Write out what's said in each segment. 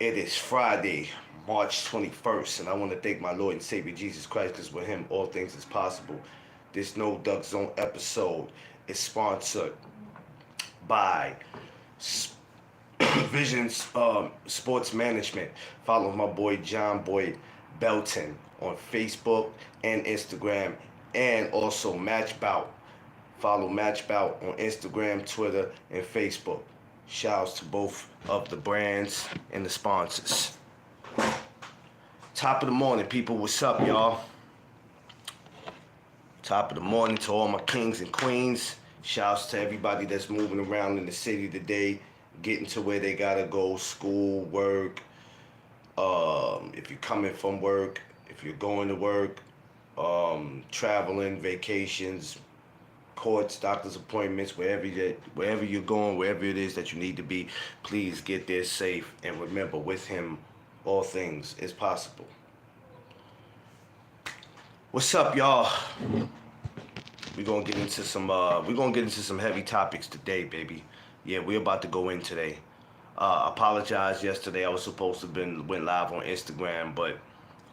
It is Friday, March 21st, and I want to thank my Lord and Savior Jesus Christ because with Him all things is possible. This No Duck Zone episode is sponsored by Visions Sports Management. Follow my boy John Boy Belton on Facebook and Instagram, and also Match Bout. Follow Match Bout on Instagram, Twitter, and Facebook. Shouts to both of the brands and the sponsors. Top of the morning, people. What's up, y'all? Top of the morning to all my kings and queens. Shouts to everybody that's moving around in the city today, getting to where they gotta go, school, work. If you're coming from work, if you're going to work, traveling, vacations, courts, doctor's appointments, wherever you're going, wherever it is that you need to be, please get there safe. And remember, with Him, all things is possible. What's up, y'all? We're gonna get into some heavy topics today, baby. Yeah, we're about to go in today. Apologize yesterday. I was supposed to went live on Instagram, but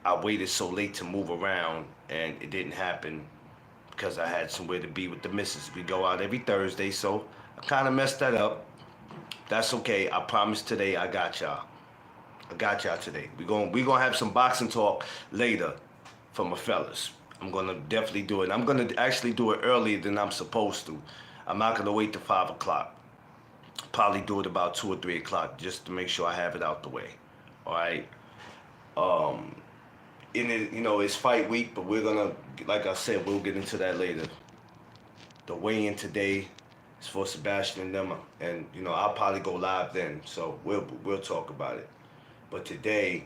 I waited so late to move around, and it didn't happen because I had somewhere to be with the missus. We go out every Thursday, so I kind of messed that up. That's okay. I promise today I got y'all. I got y'all today. We gonna have some boxing talk later for my fellas. I'm gonna definitely do it. I'm gonna actually do it earlier than I'm supposed to. I'm not gonna wait till 5 o'clock. Probably do it about 2 or 3 o'clock just to make sure I have it out the way. All right. In it, it's fight week, but we're gonna, like I said, we'll get into that later. The weigh-in today is for Sebastian and them, and I'll probably go live then, so we'll talk about it. But today,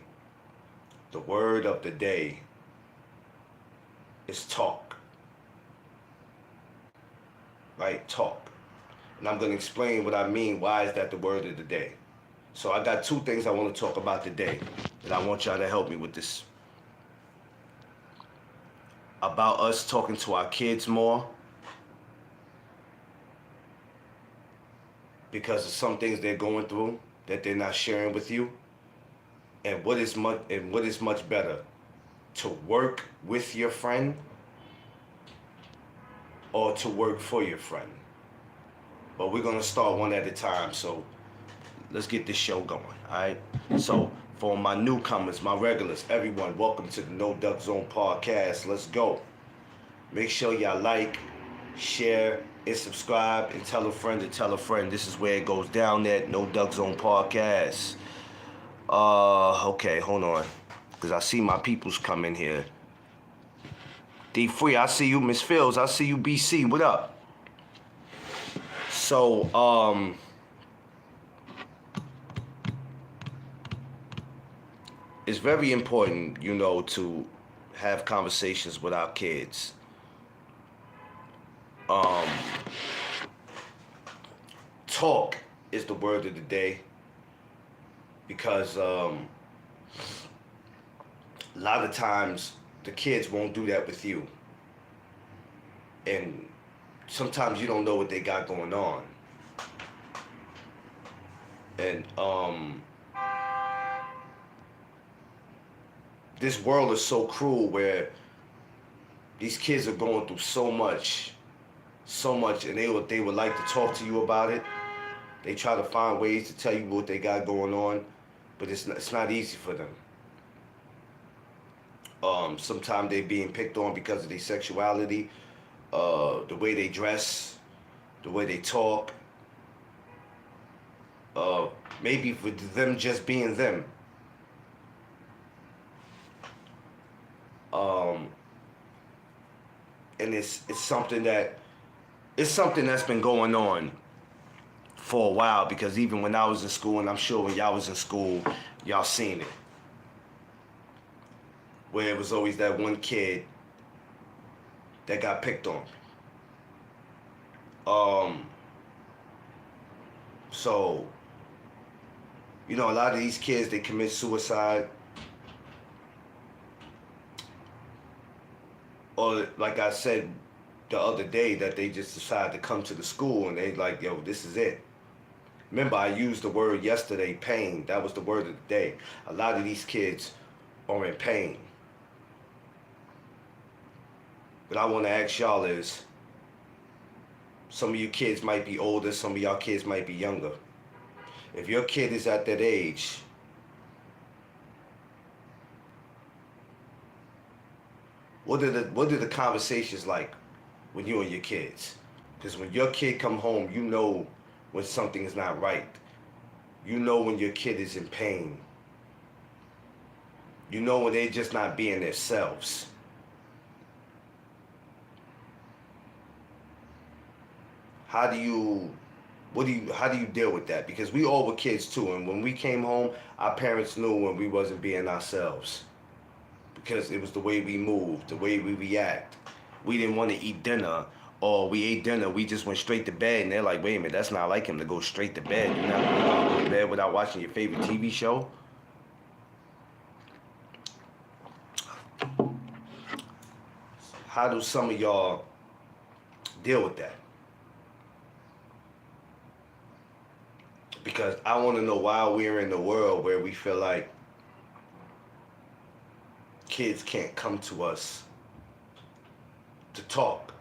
the word of the day is talk. Right? Talk. And I'm gonna explain what I mean. Why is that the word of the day? So I got two things I want to talk about today, and I want y'all to help me with this. About us talking to our kids more, because of some things they're going through that they're not sharing with you. And what is much better, to work with your friend or to work for your friend? But we're gonna start one at a time. So let's get this show going. All right. So for my newcomers, my regulars, everyone, welcome to the No Duck Zone podcast. Let's go. Make sure y'all like, share, and subscribe, and tell a friend to tell a friend. This is where it goes down at No Duck Zone podcast. Okay, hold on, because I see my peoples come in here. D Free, I see you. Miss Fields, I see you. BC, what up? So, it's very important, to have conversations with our kids. Talk is the word of the day, because a lot of times the kids won't do that with you, and sometimes you don't know what they got going on. And this world is so cruel, where these kids are going through so much, and they would like to talk to you about it. They try to find ways to tell you what they got going on, but it's not easy for them. Sometimes they're being picked on because of their sexuality, the way they dress, the way they talk, maybe for them just being them. And it's something that's been going on for a while, because even when I was in school, and I'm sure when y'all was in school, y'all seen it, where it was always that one kid that got picked on. So, a lot of these kids, they commit suicide, or like I said the other day, that they just decide to come to the school and they like, yo, this is it. Remember, I used the word yesterday, pain. That was the word of the day. A lot of these kids are in pain. What I want to ask y'all is, some of you kids might be older, some of y'all kids might be younger. If your kid is at that age, what are the conversations like when you and your kids? Because when your kid come home, you know when something is not right. You know when your kid is in pain. You know when they're just not being themselves. How do you deal with that? Because we all were kids too, and when we came home, our parents knew when we wasn't being ourselves. Because it was the way we moved, the way we react. We didn't want to eat dinner, or we ate dinner, we just went straight to bed, and they're like, wait a minute, that's not like him to go straight to bed. You're not going to go to bed without watching your favorite TV show? How do some of y'all deal with that? Because I want to know why we're in the world where we feel like kids can't come to us to talk.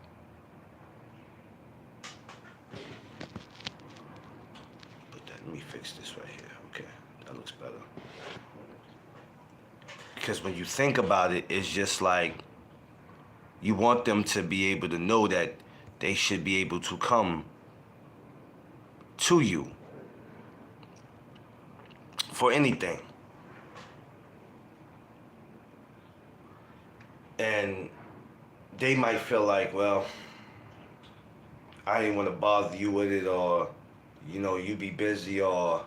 Let me fix this right here. Okay, that looks better. Because when you think about it, it's just like you want them to be able to know that they should be able to come to you for anything. And they might feel like, well, I didn't want to bother you with it, or, you be busy, or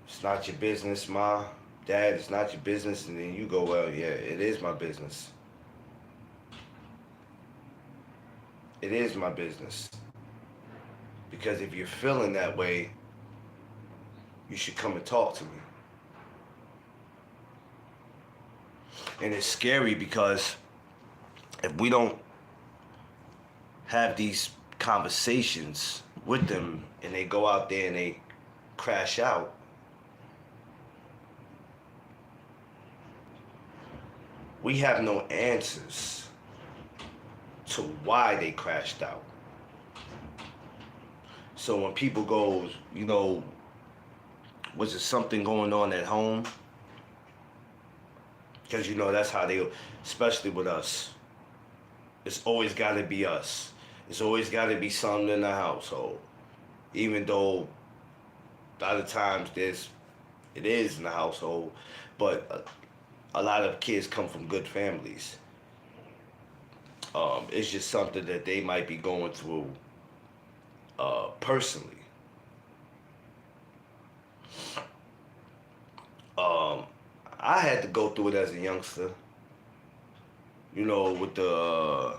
it's not your business, Ma, Dad, it's not your business. And then you go, well, yeah, it is my business. It is my business. Because if you're feeling that way, you should come and talk to me. And it's scary because if we don't have these conversations with them and they go out there and they crash out, we have no answers to why they crashed out. So when people go, was there something going on at home? Because that's how they, especially with us, it's always got to be us. It's always got to be something in the household. Even though a lot of times it is in the household, but a lot of kids come from good families. It's just something that they might be going through personally. I had to go through it as a youngster, with the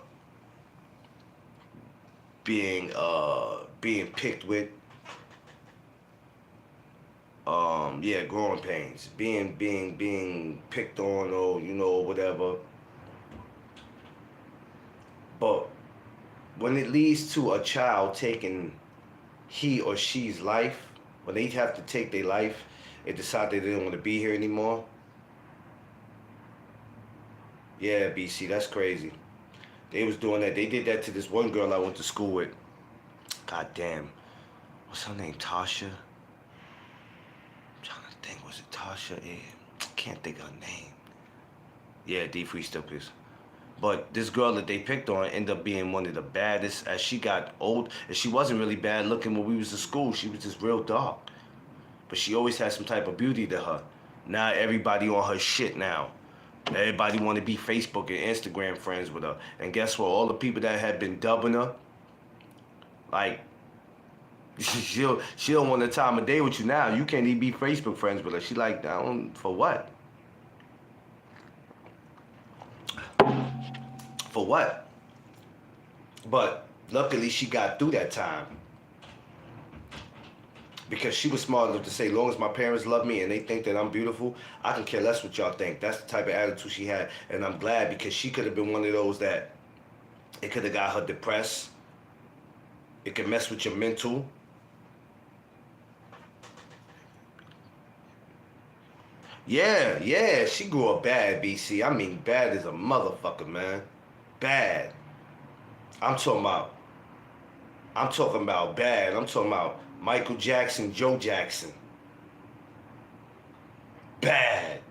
being picked with, growing pains, being picked on, or whatever. But when it leads to a child taking he or she's life, when they have to take their life and decide they don't want to be here anymore, yeah, BC, that's crazy. They was doing that. They did that to this one girl I went to school with. God damn. What's her name? Tasha? I'm trying to think. Was it Tasha? Yeah. I can't think of her name. Yeah, D Free still is. But this girl that they picked on ended up being one of the baddest as she got old. And she wasn't really bad looking when we was in school. She was just real dark. But she always had some type of beauty to her. Now everybody on her shit now. Everybody want to be Facebook and Instagram friends with her. And guess what? All the people that had been dubbing her, like, she don't want the time of day with you now. You can't even be Facebook friends with her. She like, for what? For what? But luckily she got through that time. Because she was smart enough to say, long as my parents love me and they think that I'm beautiful, I can care less what y'all think. That's the type of attitude she had. And I'm glad, because she could have been one of those that it could have got her depressed. It could mess with your mental. Yeah, she grew up bad, BC. I mean, bad as a motherfucker, man. Bad. I'm talking about. I'm talking about bad. I'm talking about Michael Jackson, Joe Jackson. Bad.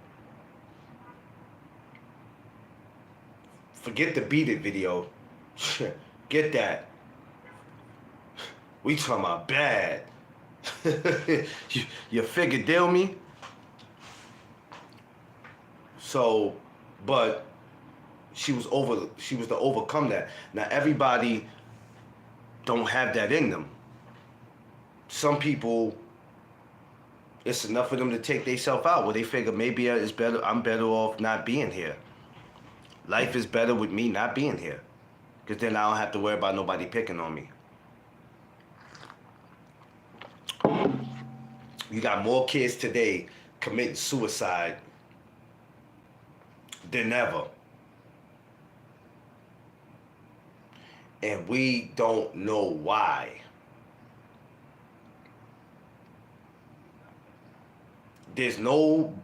Forget the Beat It video. Get that. We talking about bad. you figure deal me? So, but she was to overcome that. Now everybody don't have that in them. Some people, it's enough for them to take themselves out where they figure maybe I'm better off not being here. Life is better with me not being here. Because then I don't have to worry about nobody picking on me. You got more kids today committing suicide than ever. And we don't know why. There's no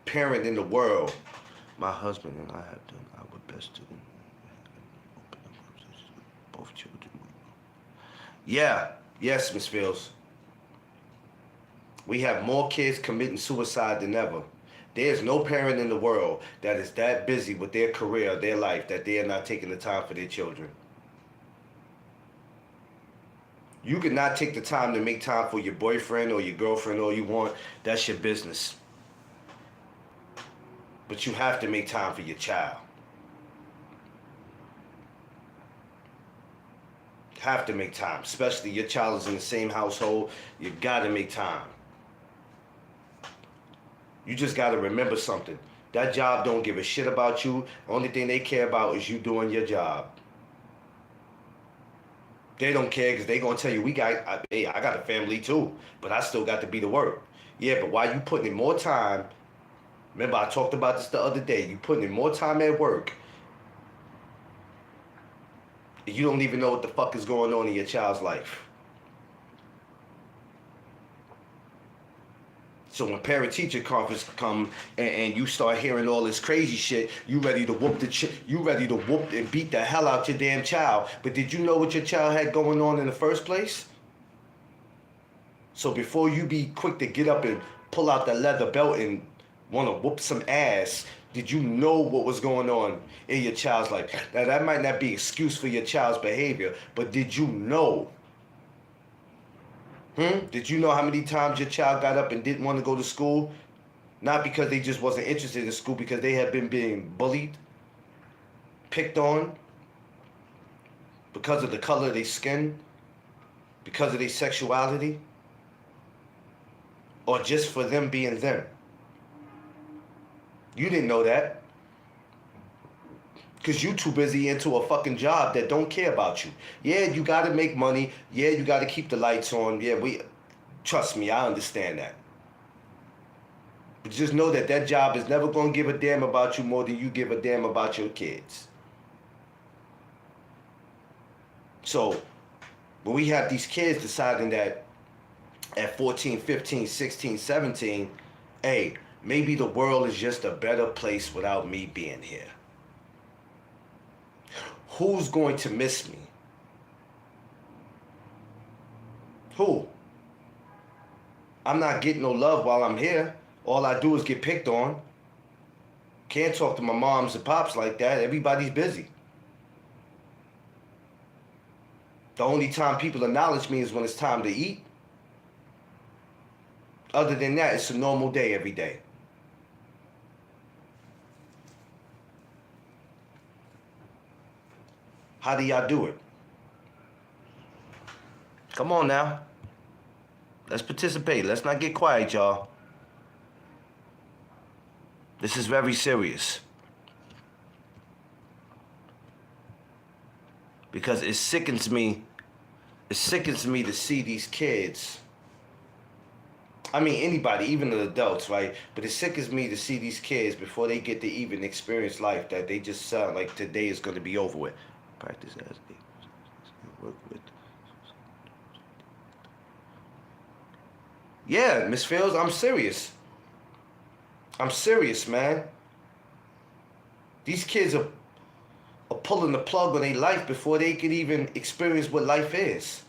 parent in the world. My husband and I have done our best to open up conversations with both children. Yeah, yes, Miss Fields. We have more kids committing suicide than ever. There's no parent in the world that is that busy with their career, their life, that they are not taking the time for their children. You could not take the time to make time for your boyfriend or your girlfriend all you want. That's your business. But you have to make time for your child. Have to make time. Especially your child is in the same household. You gotta make time. You just gotta remember something. That job don't give a shit about you. The only thing they care about is you doing your job. They don't care because they gonna tell you, hey, I got a family too, but I still got to be to work. Yeah, but why you putting in more time? Remember, I talked about this the other day. You putting in more time at work. You don't even know what the fuck is going on in your child's life. So when parent-teacher conference come and you start hearing all this crazy shit, you ready to whoop and beat the hell out your damn child. But did you know what your child had going on in the first place? So before you be quick to get up and pull out the leather belt and want to whoop some ass, did you know what was going on in your child's life? Now that might not be an excuse for your child's behavior, but did you know? Did you know how many times your child got up and didn't want to go to school? Not because they just wasn't interested in school, because they had been being bullied, picked on, because of the color of their skin, because of their sexuality, or just for them being them. You didn't know that. Because you too busy into a fucking job that don't care about you. Yeah, you got to make money. Yeah, you got to keep the lights on. Yeah, trust me, I understand that. But just know that that job is never going to give a damn about you more than you give a damn about your kids. So, when we have these kids deciding that at 14, 15, 16, 17, hey, maybe the world is just a better place without me being here. Who's going to miss me? Who? I'm not getting no love while I'm here. All I do is get picked on. Can't talk to my moms and pops like that. Everybody's busy. The only time people acknowledge me is when it's time to eat. Other than that, it's a normal day every day. How do y'all do it? Come on now. Let's participate. Let's not get quiet, y'all. This is very serious. Because it sickens me to see these kids. I mean, anybody, even the adults, right? But it sickens me to see these kids before they get to even experience life, that they just sound like today is going to be over with. Practice as they work with. Yeah, Miss Fields, I'm serious. I'm serious, man. These kids are pulling the plug on their life before they can even experience what life is.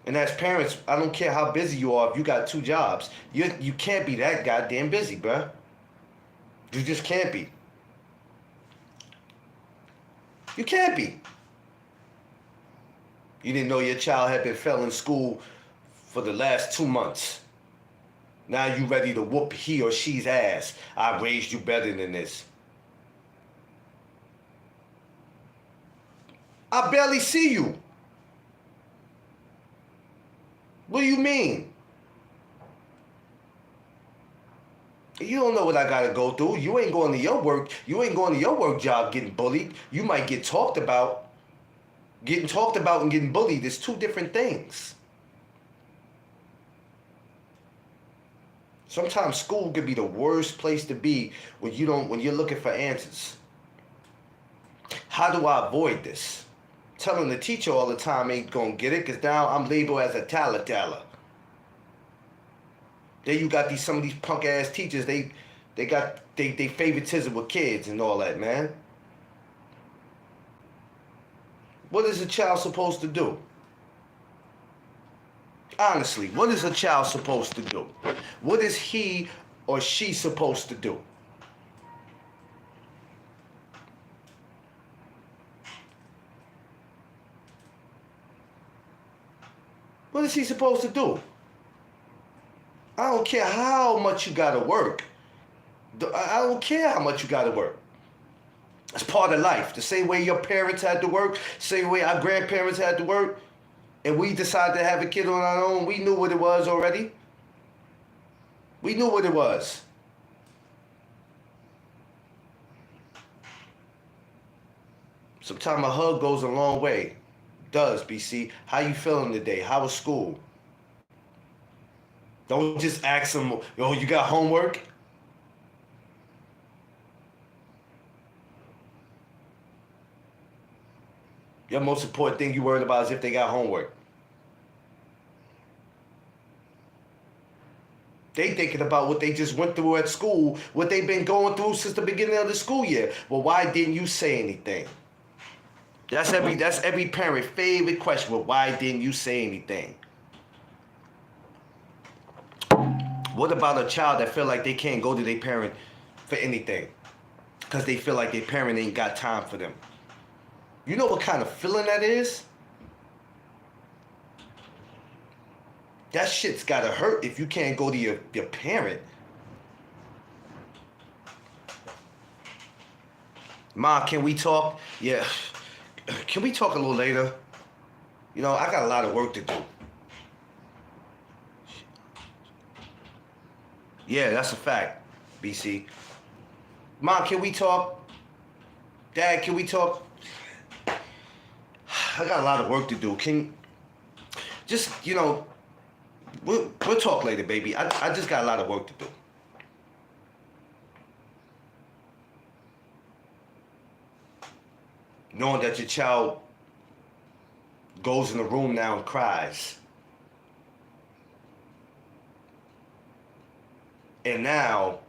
And as parents, I don't care how busy you are. If you got 2 jobs, you can't be that goddamn busy, bruh. You just can't be. You can't be. You didn't know your child had been failing school for the last 2 months. Now you ready to whoop he or she's ass. I raised you better than this. I barely see you. What do you mean? You don't know what I gotta go through. You ain't going to your work. You ain't going to your work job getting bullied. You might get talked about. Getting talked about and getting bullied is 2 different things. Sometimes school could be the worst place to be when you're looking for answers. How do I avoid this? Telling the teacher all the time ain't gonna get it, because now I'm labeled as a taller. Then you got some of these punk ass teachers, they favoritism with kids and all that, man. What is a child supposed to do? Honestly, what is a child supposed to do? What is he or she supposed to do? What is he supposed to do? I don't care how much you gotta work. I don't care how much you gotta work. It's part of life. The same way your parents had to work, same way our grandparents had to work, and we decided to have a kid on our own. We knew what it was already. We knew what it was. Sometimes a hug goes a long way. It does, BC. How you feeling today? How was school? Don't just ask them, yo, you got homework? Your most important thing you worried about is if they got homework. They thinking about what they just went through at school, what they've been going through since the beginning of the school year. Well, why didn't you say anything? That's every parent's favorite question. Well, why didn't you say anything? What about a child that feel like they can't go to their parent for anything because they feel like their parent ain't got time for them? You know what kind of feeling that is? That shit's gotta hurt if you can't go to your parent. Ma, can we talk? Yeah. Can we talk a little later? You know, I got a lot of work to do. Yeah, that's a fact, BC. Mom, can we talk? Dad, can we talk? I got a lot of work to do. Just, we'll talk later, baby. I just got a lot of work to do. Knowing that your child goes in the room now and cries. And now,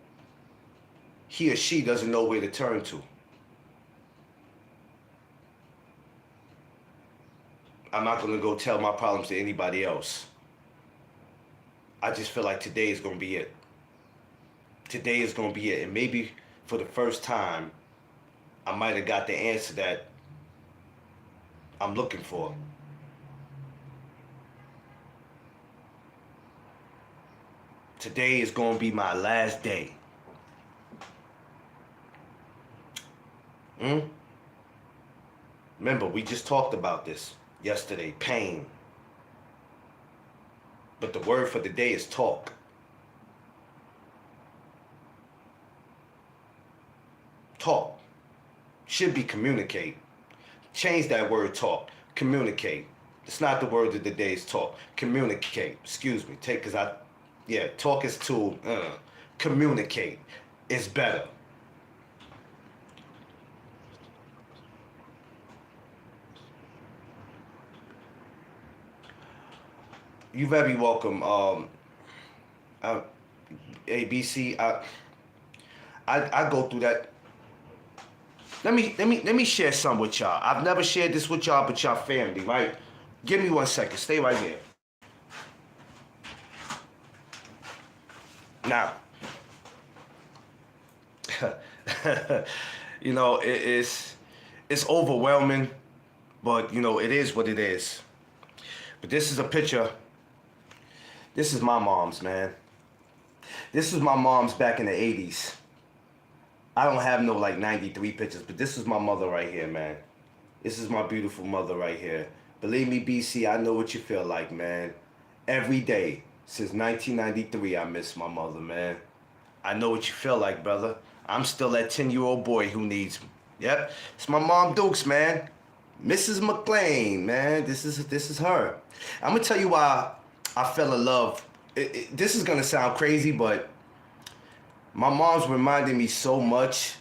he or she doesn't know where to turn to. I'm not going to go tell my problems to anybody else. I just feel like today is going to be it. Today is going to be it. And maybe for the first time, I might have got the answer that I'm looking for. Today is going to be my last day. Remember, we just talked about this yesterday. Pain. But the word for the day is talk. Talk. Should be communicate. Change that word talk. Communicate. It's not the word of the day, is talk. Communicate. Excuse me. Talk is too, communicate is better. You're very welcome. ABC, I go through that. Let me share some with y'all. I've never shared this with y'all, but y'all family, right? Give me 1 second. Stay right here. Now, you know, it's overwhelming, but you know, it is what it is. But this is a picture. This is my mom's, man. This is my mom's back in the 80s. I don't have no like 93 pictures, but this is my mother right here, man. This is my beautiful mother right here. Believe me, BC, I know what you feel like, man. Every day since 1993, I miss my mother, man. I know what you feel like, brother. I'm still that 10-year-old boy who needs me. Yep, it's my mom Dukes, man. Mrs. McLean, man. This is her. I'm gonna tell you why I fell in love. This is gonna sound crazy, but my mom's reminded me so much.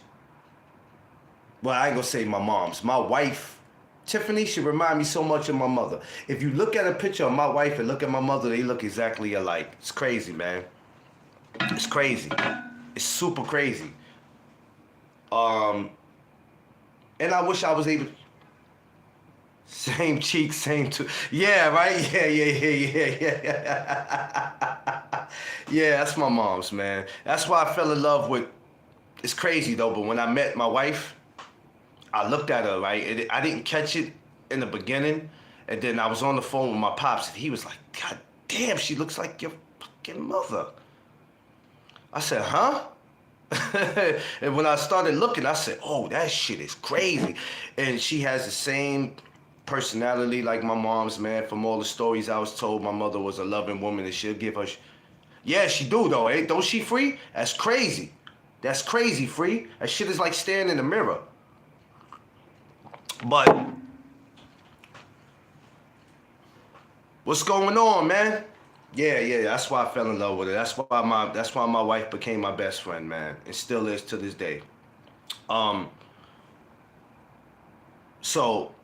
Well, I ain't gonna say my mom's. My wife, Tiffany, she remind me so much of my mother. If you look at a picture of my wife and look at my mother, they look exactly alike. It's crazy, man. It's crazy. It's super crazy. And I wish I was able. Same cheek, same tooth. Yeah, right? Yeah. Yeah, that's my mom's, man. That's why I fell in love with. It's crazy though, but when I met my wife, I looked at her, right? I didn't catch it in the beginning, and then I was on the phone with my pops, and he was like, "God damn, she looks like your fucking mother." I said, "Huh?" And when I started looking, I said, "Oh, that shit is crazy." And she has the same personality like my mom's, man. From all the stories I was told, my mother was a loving woman, and she'll give her. Yeah, she do though, eh? Don't she, Free? That's crazy. That's crazy, Free. That shit is like staring in the mirror. But what's going on, man? Yeah. That's why I fell in love with her. That's why my wife became my best friend, man, and still is to this day. So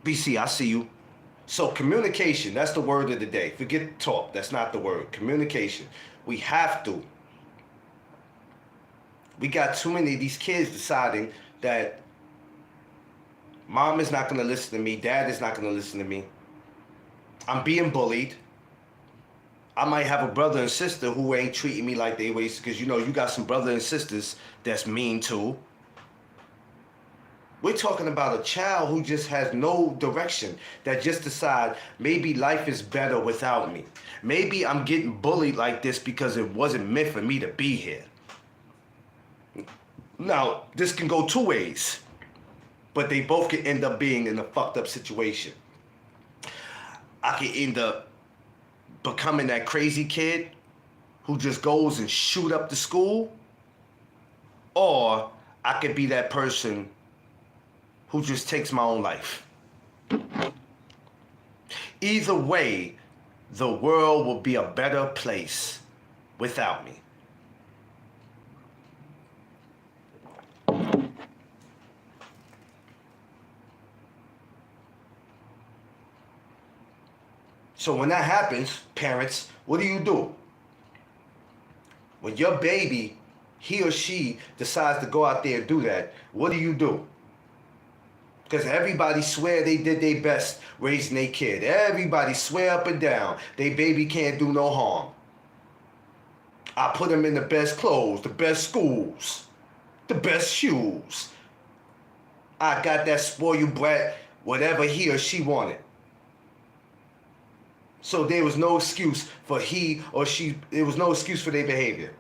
BC, I see you. So communication, that's the word of the day. Forget talk, that's not the word. Communication. We have to. We got too many of these kids deciding that mom is not going to listen to me, dad is not going to listen to me. I'm being bullied. I might have a brother and sister who ain't treating me like they was, because you know you got some brother and sisters that's mean too. We're talking about a child who just has no direction, that just decide maybe life is better without me. Maybe I'm getting bullied like this because it wasn't meant for me to be here. Now, this can go two ways, but they both can end up being in a fucked up situation. I can end up becoming that crazy kid who just goes and shoot up the school, or I could be that person who just takes my own life. Either way, the world will be a better place without me. So when that happens, parents, what do? When your baby, he or she decides to go out there and do that, what do? Because everybody swear they did their best raising their kid. Everybody swear up and down they baby can't do no harm. I put them in the best clothes, the best schools, the best shoes. I got that spoiled brat, whatever he or she wanted. So there was no excuse for he or she, there was no excuse for their behavior.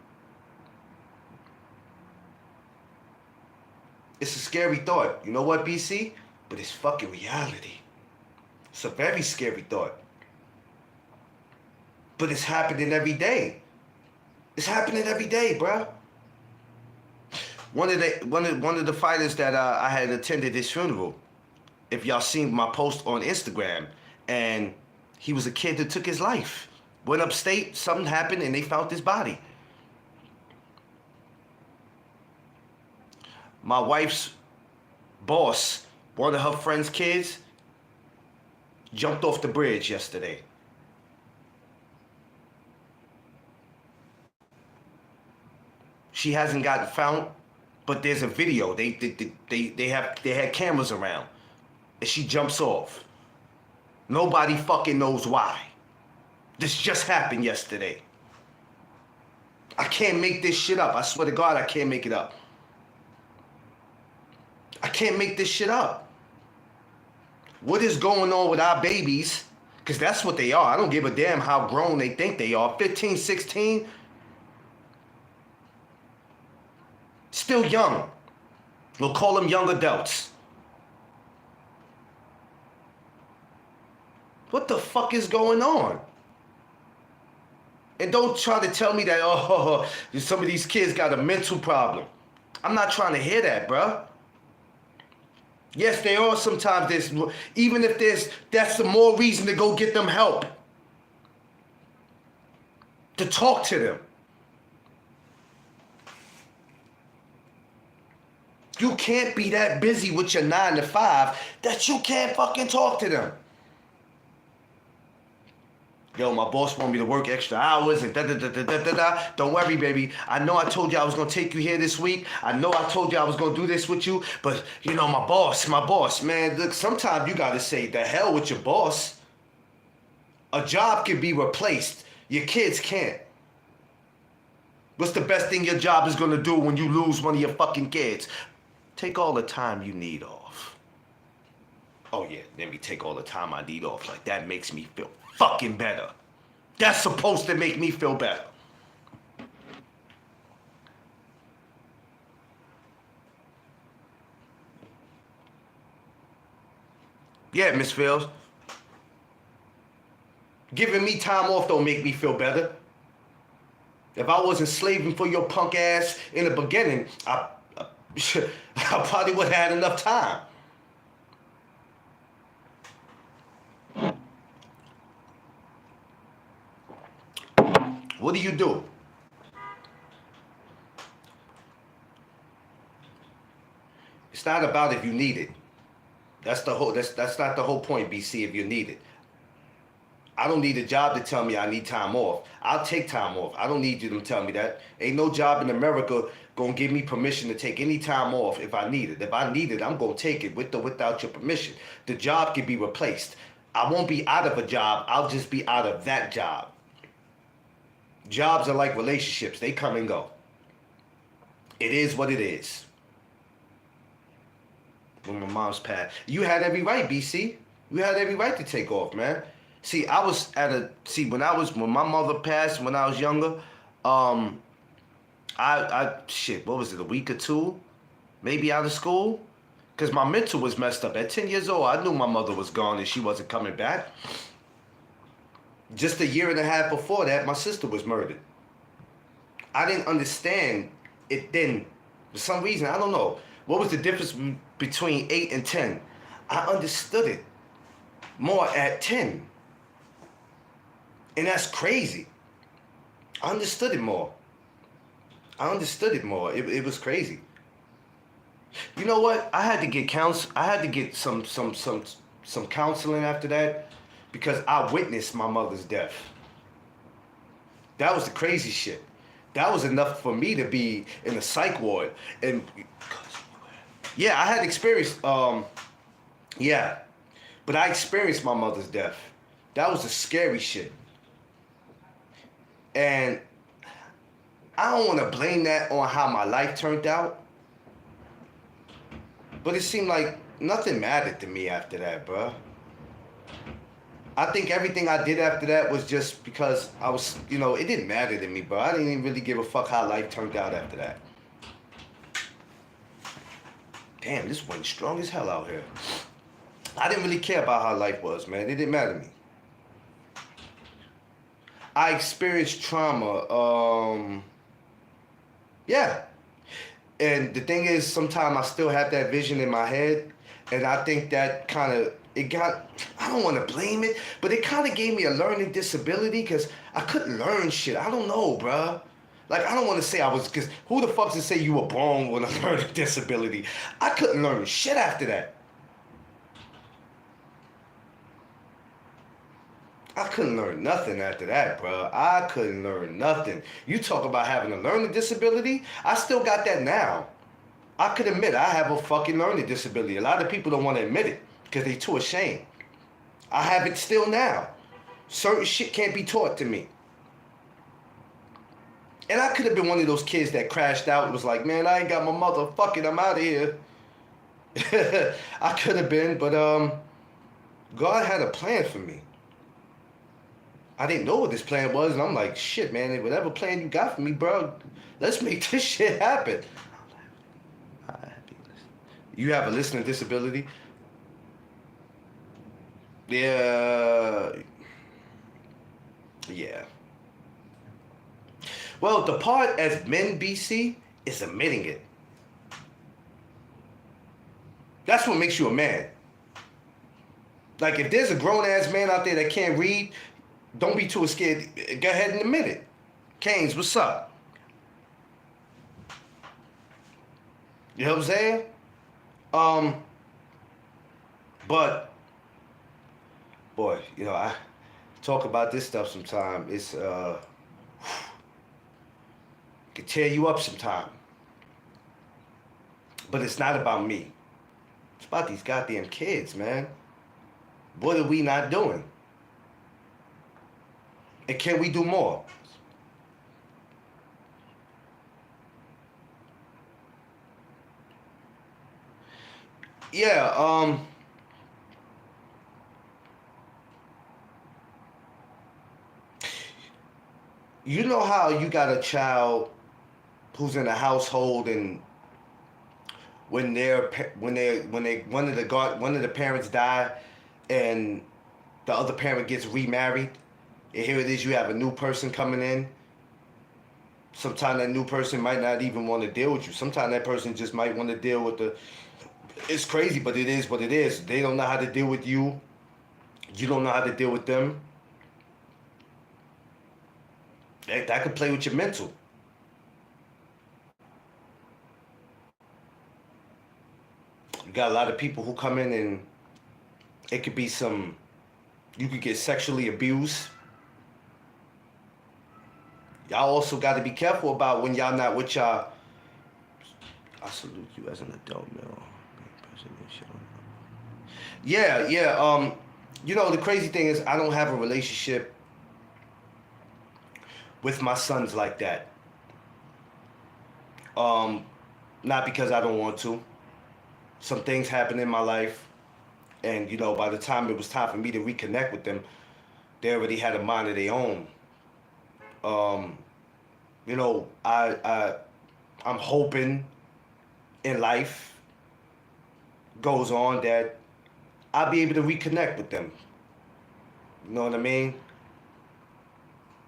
It's a scary thought. You know what, BC? But it's fucking reality. It's a very scary thought. But it's happening every day. It's happening every day, bro. One of the fighters that I had attended his funeral, if y'all seen my post on Instagram, and he was a kid that took his life. Went upstate, something happened, and they found his body. My wife's boss, one of her friend's kids, jumped off the bridge yesterday. She hasn't gotten found, but there's a video. They had cameras around, and she jumps off. Nobody fucking knows why. This just happened yesterday. I can't make this shit up. I swear to God, I can't make it up. I can't make this shit up. What is going on with our babies? Because that's what they are. I don't give a damn how grown they think they are. 15, 16. Still young. We'll call them young adults. What the fuck is going on? And don't try to tell me that, oh, some of these kids got a mental problem. I'm not trying to hear that, bruh. Yes, they are sometimes. Even if that's the more reason to go get them help. To talk to them. You can't be that busy with your 9 to 5 that you can't fucking talk to them. Yo, my boss want me to work extra hours and da-da-da-da-da-da. Don't worry, baby. I know I told you I was going to take you here this week. I know I told you I was going to do this with you. But, you know, my boss, man, look, sometimes you got to say, the hell with your boss. A job can be replaced. Your kids can't. What's the best thing your job is going to do when you lose one of your fucking kids? Take all the time you need off. Oh, yeah, let me take all the time I need off. Like, that makes me feel fucking better. That's supposed to make me feel better. Yeah, Miss Fields. Giving me time off don't make me feel better. If I wasn't slaving for your punk ass in the beginning, I probably would have had enough time. What do you do? It's not about if you need it. That's not the whole point, BC, if you need it. I don't need a job to tell me I need time off. I'll take time off. I don't need you to tell me that. Ain't no job in America gonna give me permission to take any time off if I need it. If I need it, I'm gonna take it with or without your permission. The job can be replaced. I won't be out of a job. I'll just be out of that job. Jobs are like relationships. They come and go. It is what it is. When my mom's passed, you had every right, BC. You had every right to take off, man. See, when my mother passed when I was younger, what was it, a week or two? Maybe out of school? Because my mental was messed up. At 10 years old, I knew my mother was gone and she wasn't coming back. Just a year and a half before that, my sister was murdered. I didn't understand it then. For some reason, I don't know. What was the difference between 8 and 10? I understood it more at 10. And that's crazy. I understood it more. It was crazy. You know what? I had to get some counseling after that because I witnessed my mother's death. That was the crazy shit. That was enough for me to be in a psych ward. And yeah, I had experienced but I experienced my mother's death. That was the scary shit. And I don't want to blame that on how my life turned out. But it seemed like nothing mattered to me after that, bro. I think everything I did after that was just because I was, it didn't matter to me, bro. I didn't even really give a fuck how life turned out after that. Damn, this went strong as hell out here. I didn't really care about how life was, man. It didn't matter to me. I experienced trauma. Yeah. And the thing is, sometimes I still have that vision in my head. And I think that I don't want to blame it, but it kind of gave me a learning disability because I couldn't learn shit. I don't know, bruh. Like, I don't want to say because who the fuck to say you were born with a learning disability? I couldn't learn shit after that. I couldn't learn nothing after that, bro. I couldn't learn nothing. You talk about having a learning disability. I still got that now. I could admit I have a fucking learning disability. A lot of people don't want to admit it because they too ashamed. I have it still now. Certain shit can't be taught to me. And I could have been one of those kids that crashed out and was like, man, I ain't got my motherfucking, I'm out of here. I could have been, but God had a plan for me. I didn't know what this plan was, and I'm like, shit, man, whatever plan you got for me, bro, let's make this shit happen. You have a listening disability? Yeah. Yeah. Well, the part as men, BC, is admitting it. That's what makes you a man. Like, if there's a grown-ass man out there that can't read, don't be too scared. Go ahead and admit it. Canes, what's up? You know what I'm saying? But, boy, you know, I talk about this stuff sometime. It's, can tear you up sometime. But it's not about me. It's about these goddamn kids, man. What are we not doing? And can we do more? Yeah, you know how you got a child who's in a household, and when one of the parents die and the other parent gets remarried, and here it is, you have a new person coming in. Sometimes that new person might not even want to deal with you. Sometimes that person just might want to deal with it's crazy, but it is what it is. They don't know how to deal with you. You don't know how to deal with them. That could play with your mental. You got a lot of people who come in, and it could be you could get sexually abused. Y'all also got to be careful about when y'all not with y'all. I salute you as an adult male. Yeah. You know, the crazy thing is I don't have a relationship with my sons like that. Not because I don't want to. Some things happen in my life, and you know, by the time it was time for me to reconnect with them, they already had a mind of their own. You know, I'm hoping in life goes on that I'll be able to reconnect with them. You know what I mean?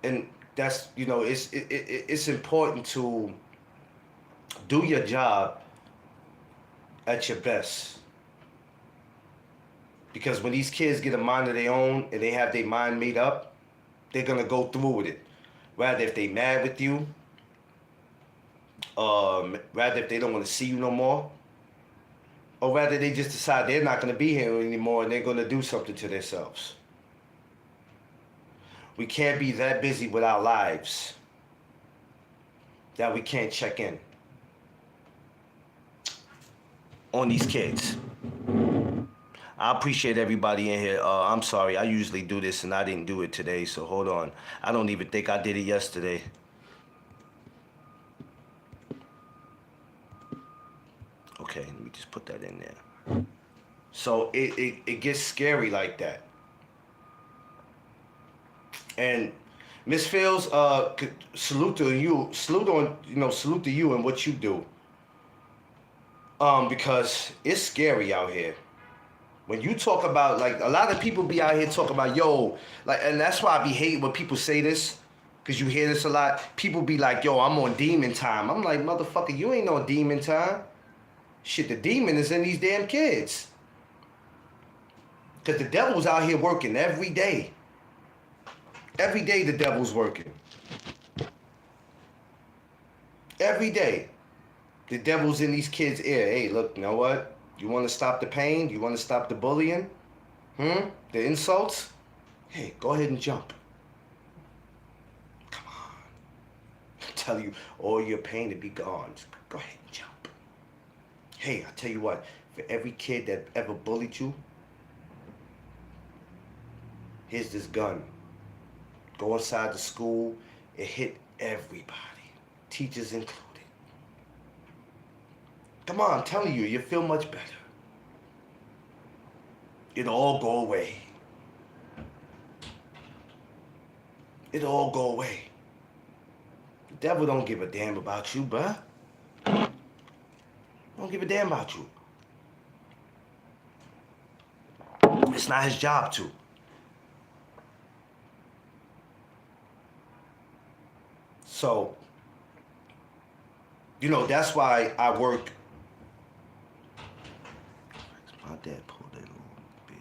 And that's, you know, it's important to do your job at your best. Because when these kids get a mind of their own and they have their mind made up, they're gonna go through with it. Rather if they mad with you, rather if they don't want to see you no more, or rather they just decide they're not gonna be here anymore and they're gonna do something to themselves. We can't be that busy with our lives that we can't check in on these kids. I appreciate everybody in here. I'm sorry, I usually do this and I didn't do it today, so hold on. I don't even think I did it yesterday. Okay, let me just put that in there. So it gets scary like that. And Miss Fields, salute to you and what you do. Because it's scary out here. When you talk about, like, a lot of people be out here talking about, yo, like, and that's why I be hating when people say this, because you hear this a lot. People be like, yo, I'm on demon time. I'm like, motherfucker, you ain't on demon time. Shit, the demon is in these damn kids. Because the devil's out here working every day. Every day the devil's working. Every day. The devil's in these kids' ear. Hey, look, you know what? You want to stop the pain? You want to stop the bullying? The insults? Hey, go ahead and jump. Come on. I tell you, all your pain to be gone. Just go ahead and jump. Hey, I tell you what, for every kid that ever bullied you, here's this gun. Go inside the school and hit everybody, teachers included. Come on, I'm telling you, you'll feel much better. It'll all go away. It'll all go away. The devil don't give a damn about you, bruh. Don't give a damn about you. It's not his job to. So, that's why I work. My dad pulled that little bit.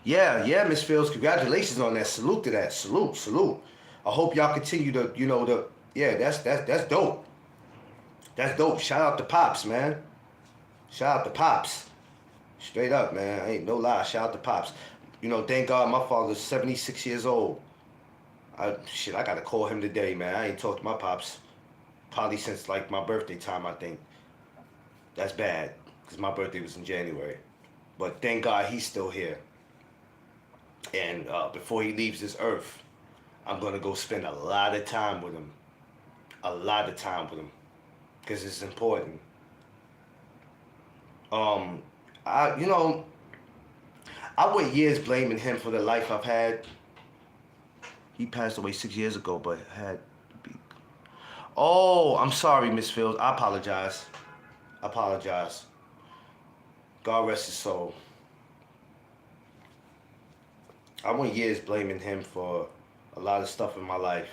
Yeah, Miss Fields, congratulations on that. Salute to that. Salute. I hope y'all continue to, that's dope. That's dope. Shout out to Pops, man. Shout out to Pops. Straight up, man. Ain't no lie. Shout out to Pops. Thank God my father's 76 years old. I gotta call him today, man. I ain't talked to my Pops probably since like my birthday time, I think. That's bad, because my birthday was in January. But thank God he's still here. And before he leaves this earth, I'm gonna go spend a lot of time with him. A lot of time with him. Because it's important. I went years blaming him for the life I've had. He passed away 6 years ago, but had to be. Oh, I'm sorry, Miss Fields. I apologize. God rest his soul. I went years blaming him for a lot of stuff in my life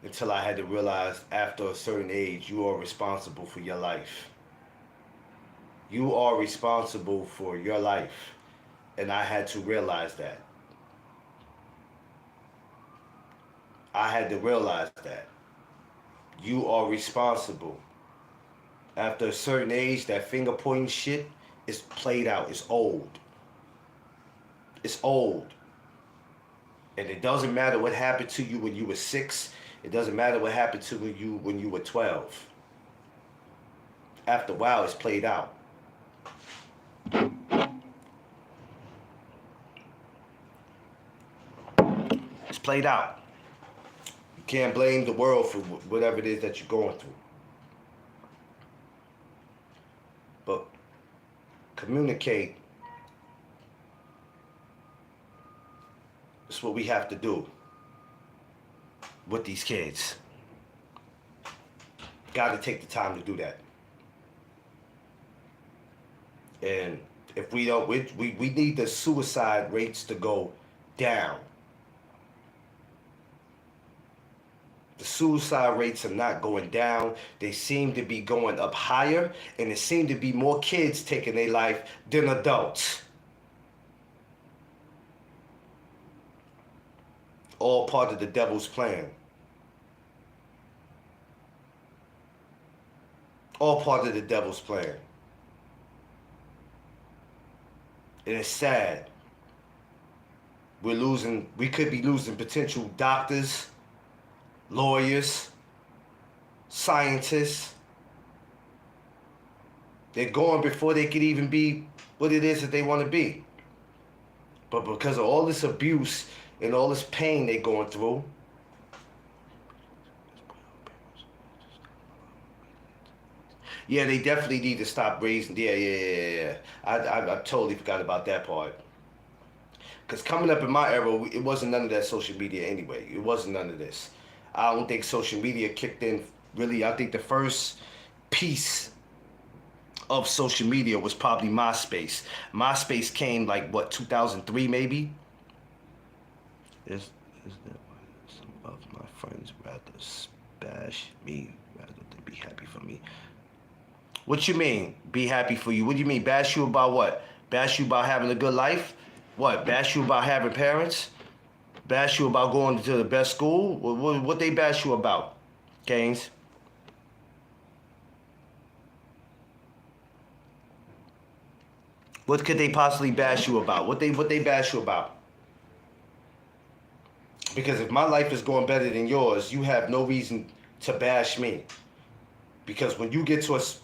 until I had to realize after a certain age, you are responsible for your life. You are responsible for your life. And I had to realize that. I had to realize that. You are responsible. After a certain age, that finger pointing shit is played out. It's old. It's old. And it doesn't matter what happened to you when you were 6. It doesn't matter what happened to you when you were 12. After a while, it's played out. It's played out. You can't blame the world for whatever it is that you're going through. But communicate. It's what we have to do with these kids. Got to take the time to do that. And if we don't, we need the suicide rates to go down. The suicide rates are not going down. They seem to be going up higher, and it seems to be more kids taking their life than adults. All part of the devil's plan. All part of the devil's plan. And it's sad. We could be losing potential doctors, lawyers, scientists. They're going before they could even be what it is that they want to be. But because of all this abuse and all this pain they're going through, yeah, they definitely need to stop raising. Yeah. I totally forgot about that part. Because coming up in my era, it wasn't none of that social media anyway. It wasn't none of this. I don't think social media kicked in really. I think the first piece of social media was probably MySpace. MySpace came like, what, 2003 maybe? Is that why some of my friends rather bash me rather than be happy for me? What you mean, be happy for you? What do you mean, bash you about what? Bash you about having a good life? What, bash you about having parents? Bash you about going to the best school? What they bash you about, Gaines? What could they possibly bash you about? What they bash you about? Because if my life is going better than yours, you have no reason to bash me. Because when you get to us,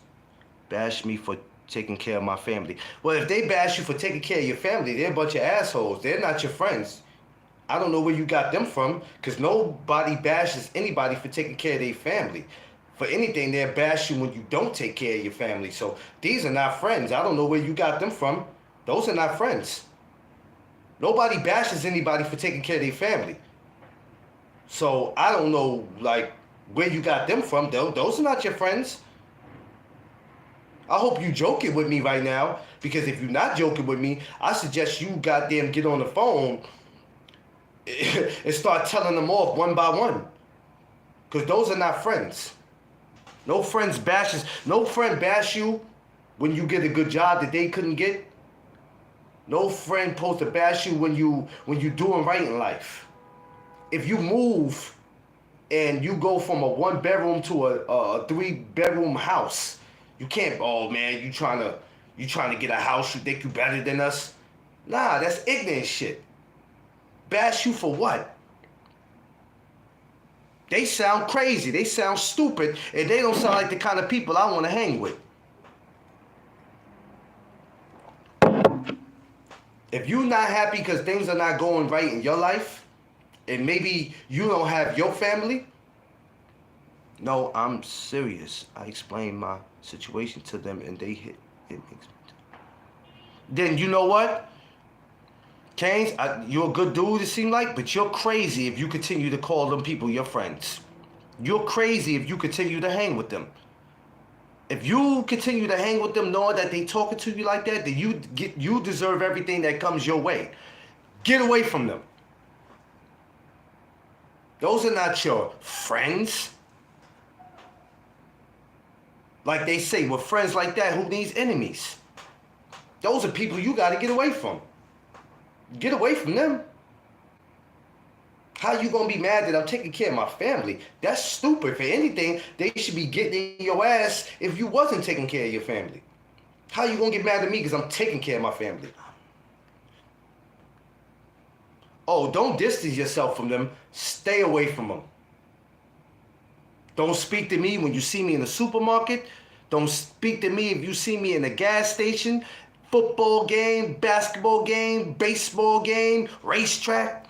bash me for taking care of my family. Well, if they bash you for taking care of your family, they're a bunch of assholes. They're not your friends. I don't know where you got them from, because nobody bashes anybody for taking care of their family. For anything, they'll bash you when you don't take care of your family. So these are not friends. I don't know where you got them from. Those are not friends. Nobody bashes anybody for taking care of their family. So I don't know, like, where you got them from. Those are not your friends. I hope you joking with me right now, because if you're not joking with me, I suggest you goddamn get on the phone and start telling them off one by one. Because those are not friends. No friend bash you when you get a good job that they couldn't get. No friend supposed to bash you when you doing right in life. If you move and you go from a 1-bedroom to a 3-bedroom house, you can't, oh man, you trying to get a house, you think you better than us? Nah, that's ignorant shit. Bash you for what? They sound crazy, they sound stupid, and they don't sound like the kind of people I want to hang with. If you're not happy because things are not going right in your life, and maybe you don't have your family, no, I'm serious. I explained my situation to them, and they hit. It makes me. Then you know what, Keynes, you're a good dude, it seems like, but you're crazy if you continue to call them people your friends. You're crazy if you continue to hang with them. If you continue to hang with them knowing that they talking to you like that, then you deserve everything that comes your way. Get away from them. Those are not your friends. Like they say, with friends like that, who needs enemies? Those are people you got to get away from. Get away from them. How you gonna be mad that I'm taking care of my family? That's stupid. For anything, they should be getting in your ass if you wasn't taking care of your family. How you gonna get mad at me because I'm taking care of my family? Oh, don't distance yourself from them. Stay away from them. Don't speak to me when you see me in the supermarket. Don't speak to me if you see me in a gas station, football game, basketball game, baseball game, racetrack.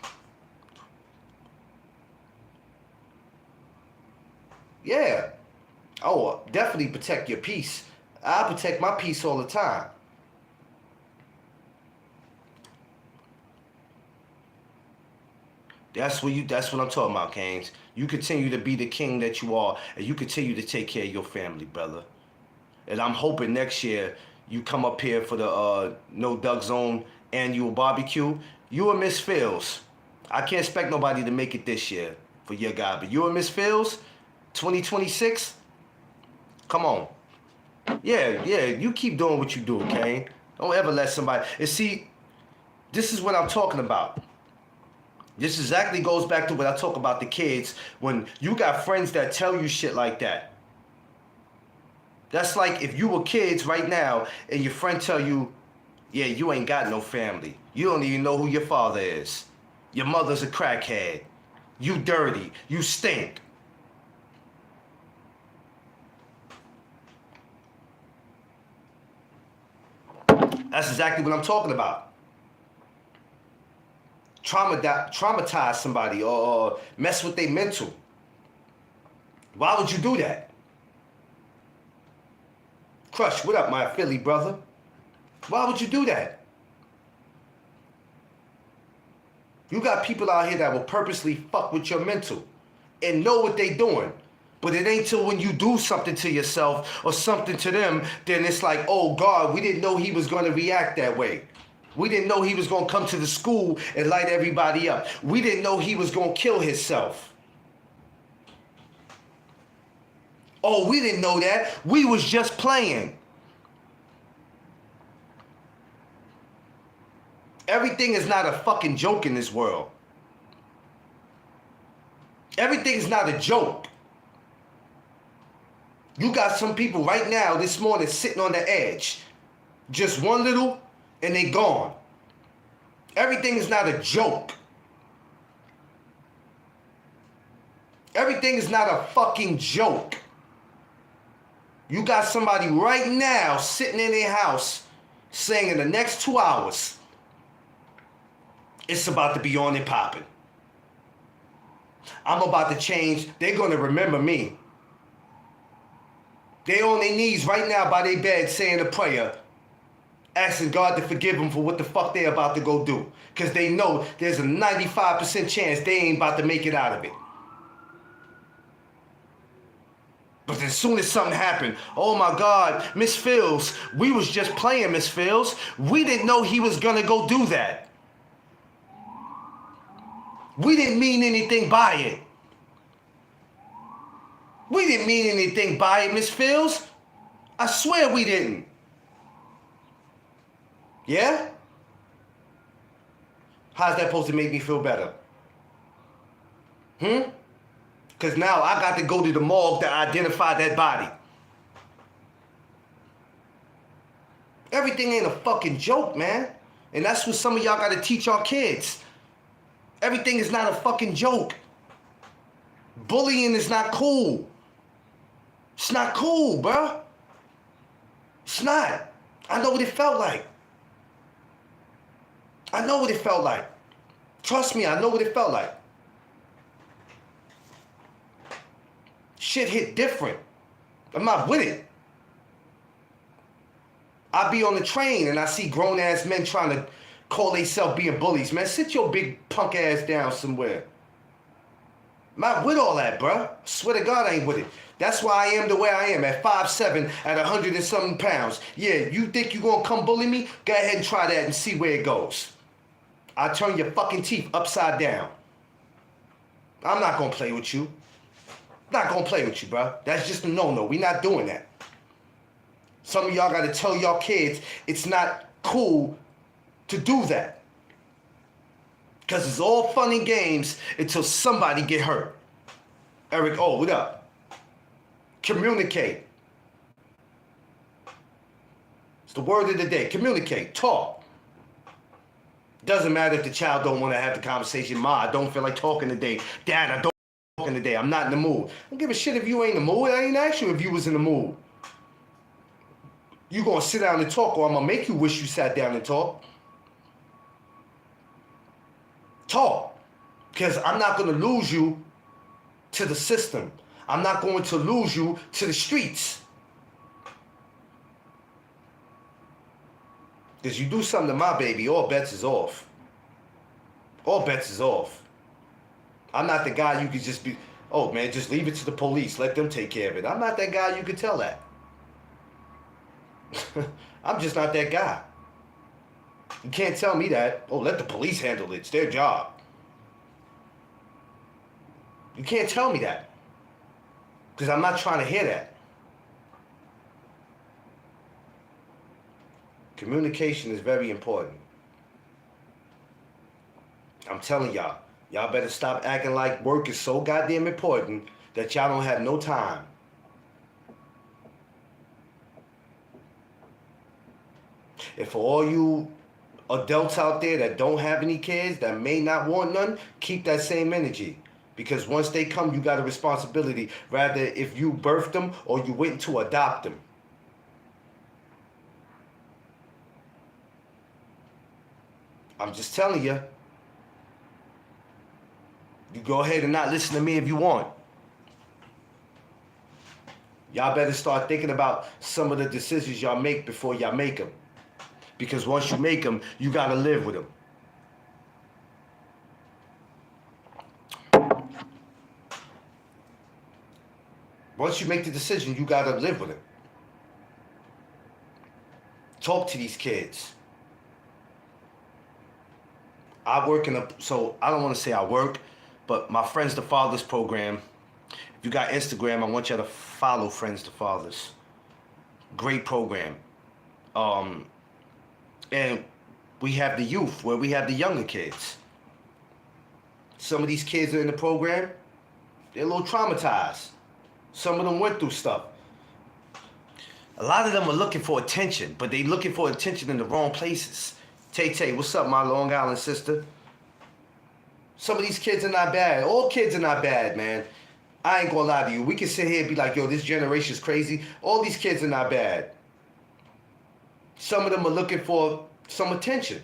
Yeah. Oh, definitely protect your peace. I protect my peace all the time. That's what I'm talking about, Keynes. You continue to be the king that you are, and you continue to take care of your family, brother. And I'm hoping next year you come up here for the No Duck Zone annual barbecue. You and Miss Fields. I can't expect nobody to make it this year for your guy, but you and Miss Fields, 2026, come on. Yeah, you keep doing what you do, Kane. Don't ever let somebody... And see, this is what I'm talking about. This exactly goes back to what I talk about the kids. When you got friends that tell you shit like that. That's like if you were kids right now and your friend tell you, yeah, you ain't got no family. You don't even know who your father is. Your mother's a crackhead. You dirty. You stink. That's exactly what I'm talking about. Traumatize somebody or mess with their mental. Why would you do that? Crush, what up, my Philly brother? Why would you do that? You got people out here that will purposely fuck with your mental and know what they doing. But it ain't till when you do something to yourself or something to them, then it's like, oh God, we didn't know he was going to react that way. We didn't know he was going to come to the school and light everybody up. We didn't know he was going to kill himself. Oh, we didn't know that. We was just playing. Everything is not a fucking joke in this world. Everything is not a joke. You got some people right now this morning sitting on the edge. Just one little and they gone. Everything is not a joke. Everything is not a fucking joke. You got somebody right now sitting in their house saying in the next 2 hours, it's about to be on and popping. I'm about to change. They're going to remember me. They on their knees right now by their bed saying a prayer, asking God to forgive them for what the fuck they're about to go do. Because they know there's a 95% chance they ain't about to make it out of it. But as soon as something happened, oh my God, Miss Fields, we was just playing, Miss Fields. We didn't know he was going to go do that. We didn't mean anything by it. We didn't mean anything by it, Miss Fields. I swear we didn't. Yeah? How's that supposed to make me feel better? Because now I got to go to the morgue to identify that body. Everything ain't a fucking joke, man. And that's what some of y'all got to teach our kids. Everything is not a fucking joke. Bullying is not cool. It's not cool, bro. It's not. I know what it felt like. I know what it felt like. Trust me, I know what it felt like. Shit hit different. I'm not with it. I be on the train and I see grown-ass men trying to call themselves being bullies. Man, sit your big punk ass down somewhere. I'm not with all that, bruh. I swear to God I ain't with it. That's why I am the way I am, at 5'7", at 100 and something pounds. Yeah, you think you gonna come bully me? Go ahead and try that and see where it goes. I'll turn your fucking teeth upside down. I'm not gonna play with you. Not gonna play with you, bruh. That's just a no-no. We not doing that. Some of y'all gotta tell y'all kids it's not cool to do that. Because it's all fun and games until somebody get hurt. Eric, oh, what up? Communicate. It's the word of the day. Communicate. Talk. Doesn't matter if the child don't want to have the conversation. Ma, I don't feel like talking today. Dad, I don't talking today. I'm not in the mood. I don't give a shit if you ain't in the mood. I ain't asked you if you was in the mood. You gonna sit down and talk, or I'm gonna make you wish you sat down and talk. Talk. Because I'm not gonna lose you to the system. I'm not going to lose you to the streets. Because you do something to my baby, all bets is off. All bets is off. I'm not the guy you could just be, oh man, just leave it to the police. Let them take care of it. I'm not that guy you could tell that. I'm just not that guy. You can't tell me that. Oh, let the police handle it. It's their job. You can't tell me that. Because I'm not trying to hear that. Communication is very important. I'm telling y'all, y'all better stop acting like work is so goddamn important that y'all don't have no time. And for all you adults out there that don't have any kids, that may not want none, keep that same energy. Because once they come, you got a responsibility, rather if you birthed them or you went to adopt them. I'm just telling you. You go ahead and not listen to me if you want. Y'all better start thinking about some of the decisions y'all make before y'all make them. Because once you make them, you got to live with them. Once you make the decision, you got to live with it. Talk to these kids. I work in so I don't want to say I work, but my Friends to Fathers program, if you got Instagram, I want you to follow Friends to Fathers. Great program. And we have the youth, where we have the younger kids. Some of these kids are in the program, they're a little traumatized. Some of them went through stuff. A lot of them are looking for attention, but they looking for attention in the wrong places. Tay, what's up, my Long Island sister? Some of these kids are not bad. All kids are not bad, man. I ain't gonna lie to you. We can sit here and be like, yo, this generation's crazy. All these kids are not bad. Some of them are looking for some attention.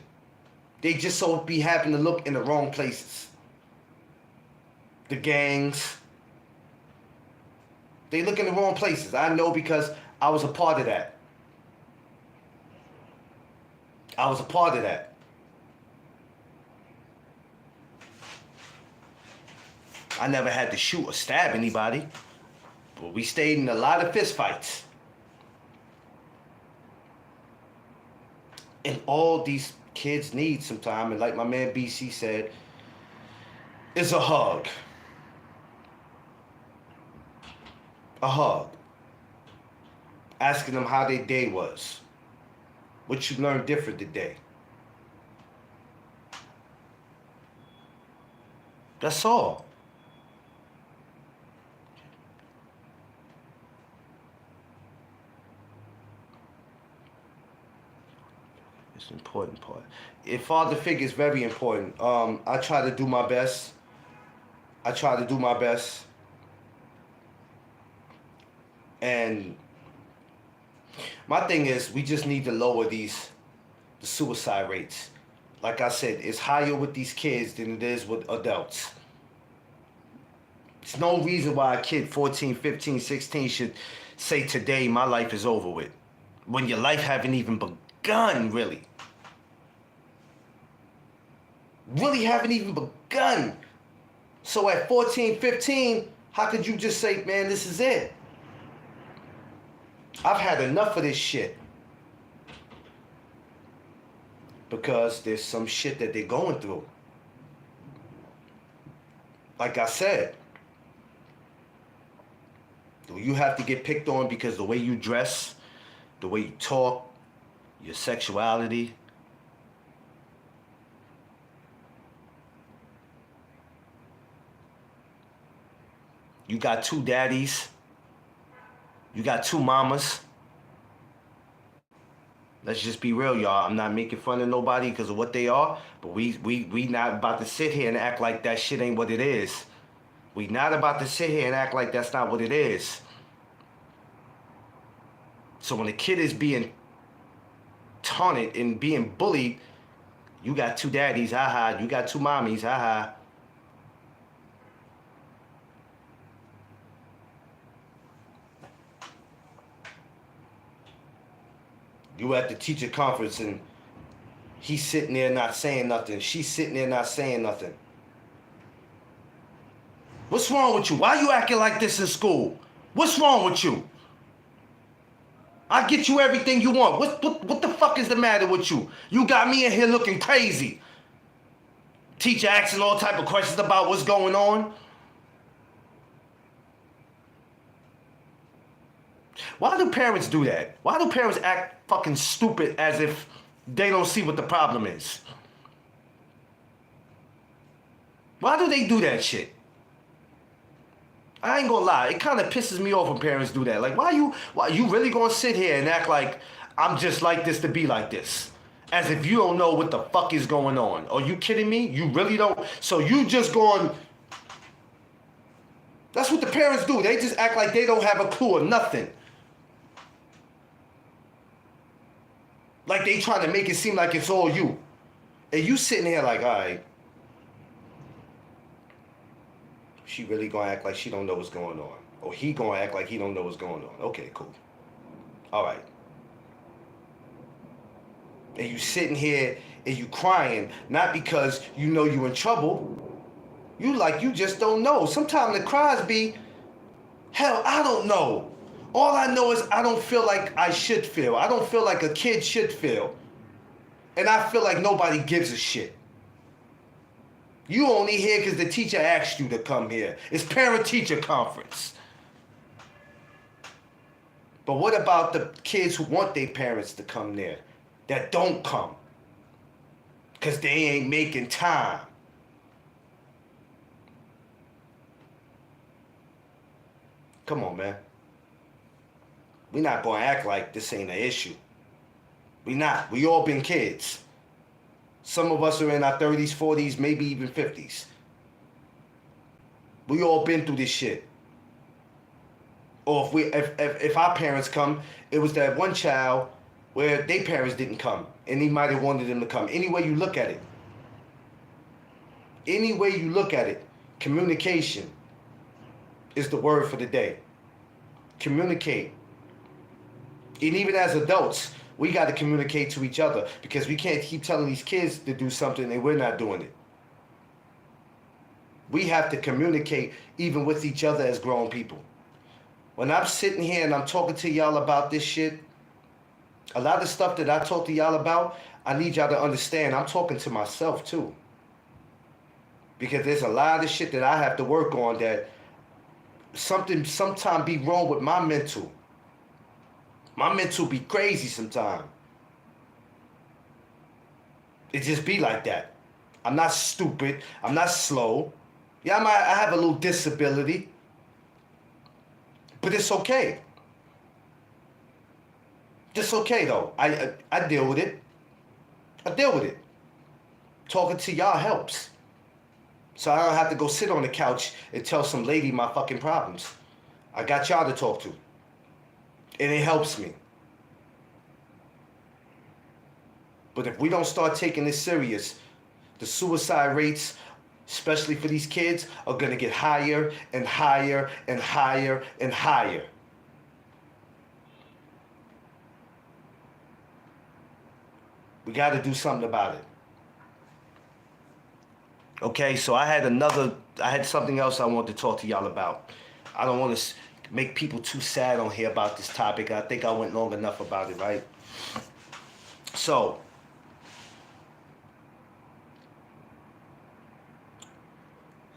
They just so be happen to look in the wrong places. The gangs. They look in the wrong places. I know because I was a part of that. I was a part of that. I never had to shoot or stab anybody, but we stayed in a lot of fist fights. And all these kids need sometimes, and like my man BC said, is a hug. A hug. Asking them how their day was. What you learned different today. That's all. It's an important part. A father figure is very important. I try to do my best. And my thing is, we just need to lower the suicide rates. Like I said, it's higher with these kids than it is with adults. There's no reason why a kid 14, 15, 16 should say today my life is over with. When your life haven't even begun, really. Really haven't even begun. So at 14, 15, how could you just say, man, this is it? I've had enough of this shit. Because there's some shit that they're going through. Like I said, do you have to get picked on because the way you dress, the way you talk, your sexuality? You got two daddies. You got two mamas. Let's just be real, y'all. I'm not making fun of nobody because of what they are, but we not about to sit here and act like that shit ain't what it is. We not about to sit here and act like that's not what it is. So when a kid is being taunted and being bullied, you got two daddies, haha. You got two mommies, haha. You at the teacher conference and he's sitting there not saying nothing. She's sitting there not saying nothing. What's wrong with you? Why are you acting like this in school? What's wrong with you? I get you everything you want. What the fuck is the matter with you? You got me in here looking crazy. Teacher asking all type of questions about what's going on. Why do parents do that? Why do parents act fucking stupid as if they don't see what the problem is? Why do they do that shit? I ain't gonna lie, it kind of pisses me off when parents do that. Like, why you really gonna sit here and act like I'm just like this to be like this? As if you don't know what the fuck is going on. Are you kidding me? You really don't? So you just going... That's what the parents do. They just act like they don't have a clue or nothing. Like they trying to make it seem like it's all you. And you sitting here like, all right, she really gonna act like she don't know what's going on. Or he gonna act like he don't know what's going on. Okay, cool. All right. And you sitting here and you crying, not because you know you in trouble. You like you just don't know. Sometimes the cries be, hell, I don't know. All I know is I don't feel like I should feel. I don't feel like a kid should feel. And I feel like nobody gives a shit. You only here because the teacher asked you to come here. It's parent-teacher conference. But what about the kids who want their parents to come there that don't come? Because they ain't making time. Come on, man. We not gonna act like this ain't an issue. We not. We all been kids. Some of us are in our 30s, 40s, maybe even 50s. We all been through this shit. Or if our parents come, it was that one child where their parents didn't come, and he might have wanted them to come. Any way you look at it. Any way you look at it, communication is the word for the day. Communicate. And even as adults, we got to communicate to each other, because we can't keep telling these kids to do something and we're not doing it. We have to communicate even with each other as grown people. When I'm sitting here and I'm talking to y'all about this shit, a lot of stuff that I talk to y'all about, I need y'all to understand I'm talking to myself too. Because there's a lot of shit that I have to work on that sometimes be wrong with my mental. My mental be crazy sometimes. It just be like that. I'm not stupid. I'm not slow. Yeah, I have a little disability. But it's okay. It's okay though. I deal with it. I deal with it. Talking to y'all helps. So I don't have to go sit on the couch and tell some lady my fucking problems. I got y'all to talk to. And it helps me. But if we don't start taking this serious, the suicide rates, especially for these kids, are going to get higher and higher and higher and higher. We got to do something about it. Okay, so I had something else I wanted to talk to y'all about. I don't want to make people too sad on here about this topic. I think I went long enough about it, right? So,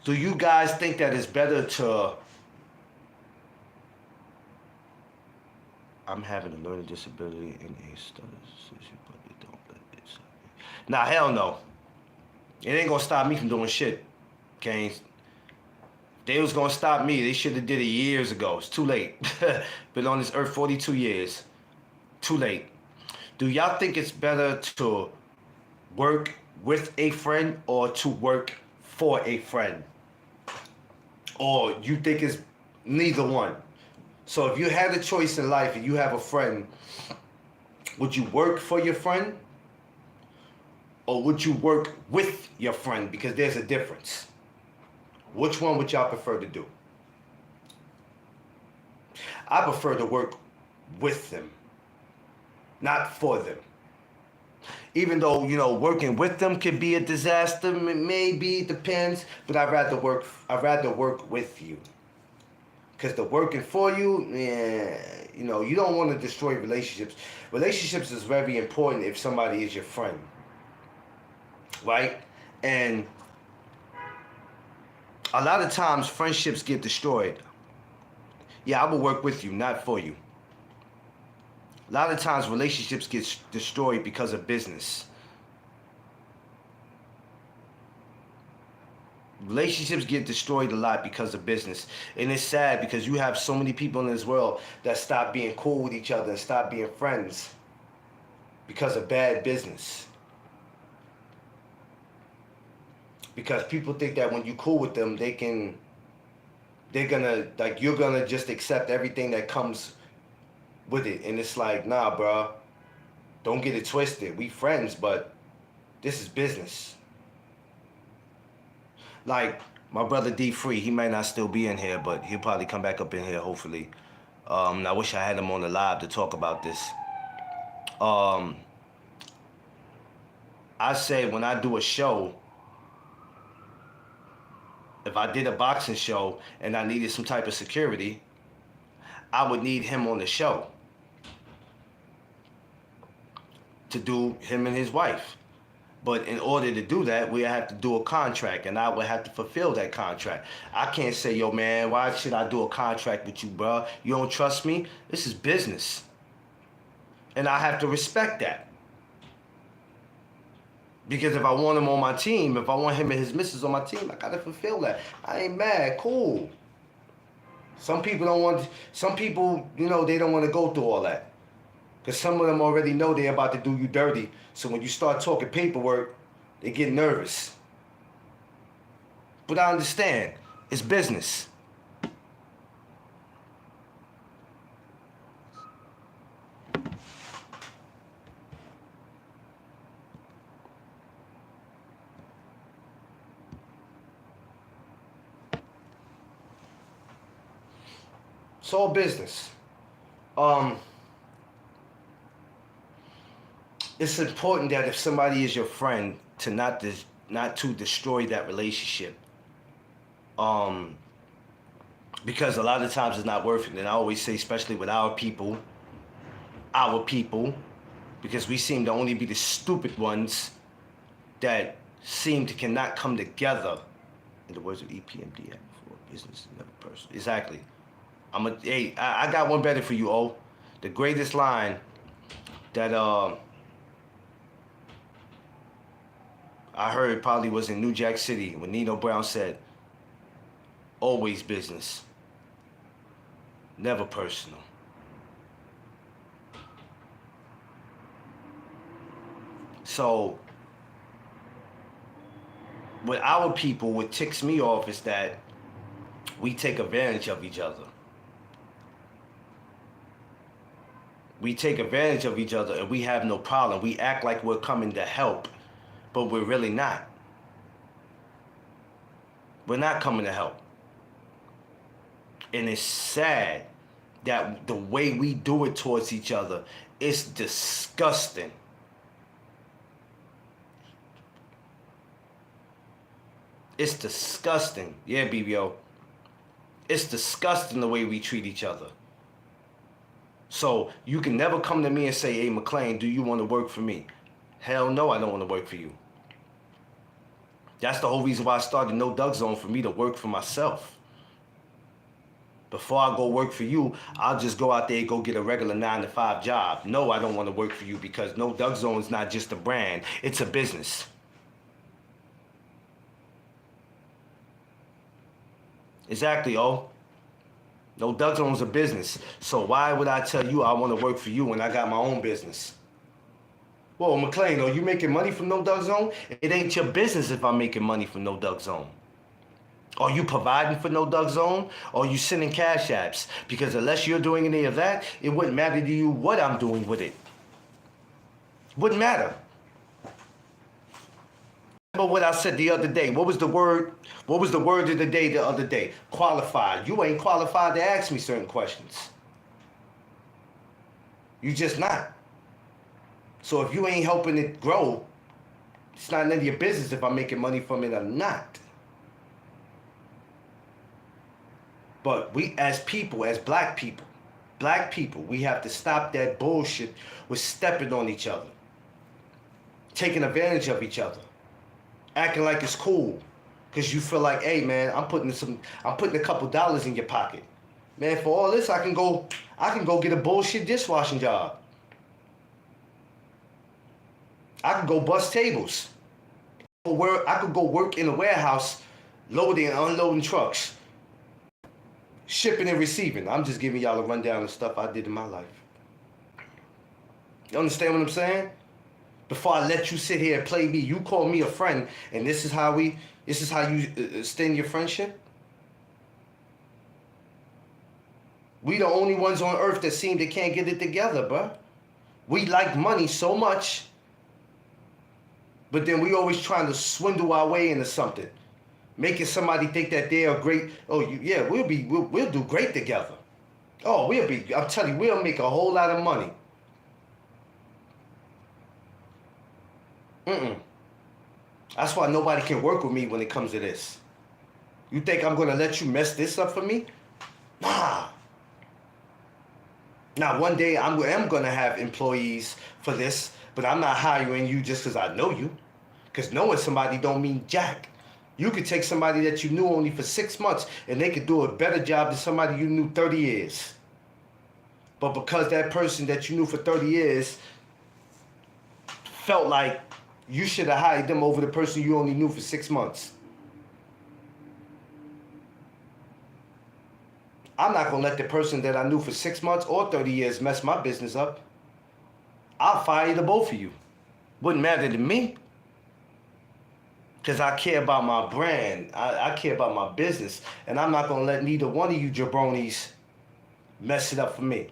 do you guys think that it's better to... I'm having a learning disability and a stutter decision, but it don't let it... Nah, hell no. It ain't gonna stop me from doing shit, okay? If they was gonna stop me, they should have did it years ago. It's too late. Been on this earth 42 years. Too late. Do y'all think it's better to work with a friend or to work for a friend? Or you think it's neither one? So if you had a choice in life and you have a friend, would you work for your friend? Or would you work with your friend? Because there's a difference. Which one would y'all prefer to do? I prefer to work with them, not for them. Even though, you know, working with them could be a disaster, maybe, it depends, but I'd rather work with you. Because the working for you, you know, you don't want to destroy relationships. Relationships is very important if somebody is your friend. Right? And a lot of times friendships get destroyed. Yeah, I will work with you, not for you. A lot of times relationships get destroyed because of business. Relationships get destroyed a lot because of business. And it's sad because you have so many people in this world that stop being cool with each other and stop being friends because of bad business. Because people think that when you cool with them, you're gonna just accept everything that comes with it. And it's like, nah, bro, don't get it twisted. We friends, but this is business. Like my brother D Free, he might not still be in here, but he'll probably come back up in here, hopefully. I wish I had him on the live to talk about this. I say when I do a show, if I did a boxing show and I needed some type of security, I would need him on the show to do him and his wife. But in order to do that, we have to do a contract, and I would have to fulfill that contract. I can't say, yo, man, why should I do a contract with you, bro? You don't trust me? This is business. And I have to respect that. Because if I want him on my team, if I want him and his missus on my team, I gotta fulfill that. I ain't mad, cool. Some people don't want. Some people, they don't want to go through all that, because some of them already know they're about to do you dirty. So when you start talking paperwork, they get nervous. But I understand, it's business. It's all business. Um, it's important that if somebody is your friend, to not to destroy that relationship. Um, because a lot of times it's not worth it. And I always say, especially with our people, because we seem to only be the stupid ones that seem to cannot come together. In the words of EPMD, for business, never person. Exactly. I got one better for you, O. The greatest line that I heard probably was in New Jack City when Nino Brown said, "Always business, never personal." So, with our people, what ticks me off is that we take advantage of each other. We take advantage of each other and we have no problem. We act like we're coming to help, but we're really not. We're not coming to help. And it's sad that the way we do it towards each other is disgusting. It's disgusting. Yeah, BBO. It's disgusting the way we treat each other. So you can never come to me and say, "Hey, McLean, do you want to work for me?" Hell no, I don't want to work for you. That's the whole reason why I started No Doug Zone, for me to work for myself. Before I go work for you, I'll just go out there and go get a regular 9-to-5 job. No, I don't want to work for you, because No Doug Zone is not just a brand, it's a business. Exactly, oh. No Doug Zone's a business. So why would I tell you I want to work for you when I got my own business? Well, McLean, are you making money from No Doug Zone? It ain't your business if I'm making money from No Doug Zone. Are you providing for No Doug Zone? Or are you sending cash apps? Because unless you're doing any of that, it wouldn't matter to you what I'm doing with it. Wouldn't matter. Remember what I said the other day? What was the word? What was the word of the day the other day? Qualified. You ain't qualified to ask me certain questions. You just not. So if you ain't helping it grow, it's not none of your business if I'm making money from it or not. But we, as people, as black people, we have to stop that bullshit with stepping on each other, taking advantage of each other, acting like it's cool, because you feel like, hey man, I'm putting a couple dollars in your pocket. Man, for all this, I can go get a bullshit dishwashing job. I could go bust tables. I could go work in a warehouse, loading and unloading trucks, shipping and receiving. I'm just giving y'all a rundown of stuff I did in my life. You understand what I'm saying? Before I let you sit here and play me, you call me a friend, and this is how you extend your friendship? We the only ones on earth that seem they can't get it together, bruh. We like money so much, but then we always trying to swindle our way into something, making somebody think that they are great. Oh, yeah, we'll do great together. Oh, I'm telling you, we'll make a whole lot of money. That's why nobody can work with me when it comes to this. You think I'm gonna let you mess this up for me? Nah. Now, one day I am gonna have employees for this, but I'm not hiring you just because I know you. Because knowing somebody don't mean jack. You could take somebody that you knew only for 6 months and they could do a better job than somebody you knew 30 years. But because that person that you knew for 30 years felt like you should have hired them over the person you only knew for 6 months. I'm not gonna let the person that I knew for 6 months or 30 years mess my business up. I'll fire the both of you. Wouldn't matter to me. Because I care about my brand. I care about my business. And I'm not gonna let neither one of you jabronis mess it up for me.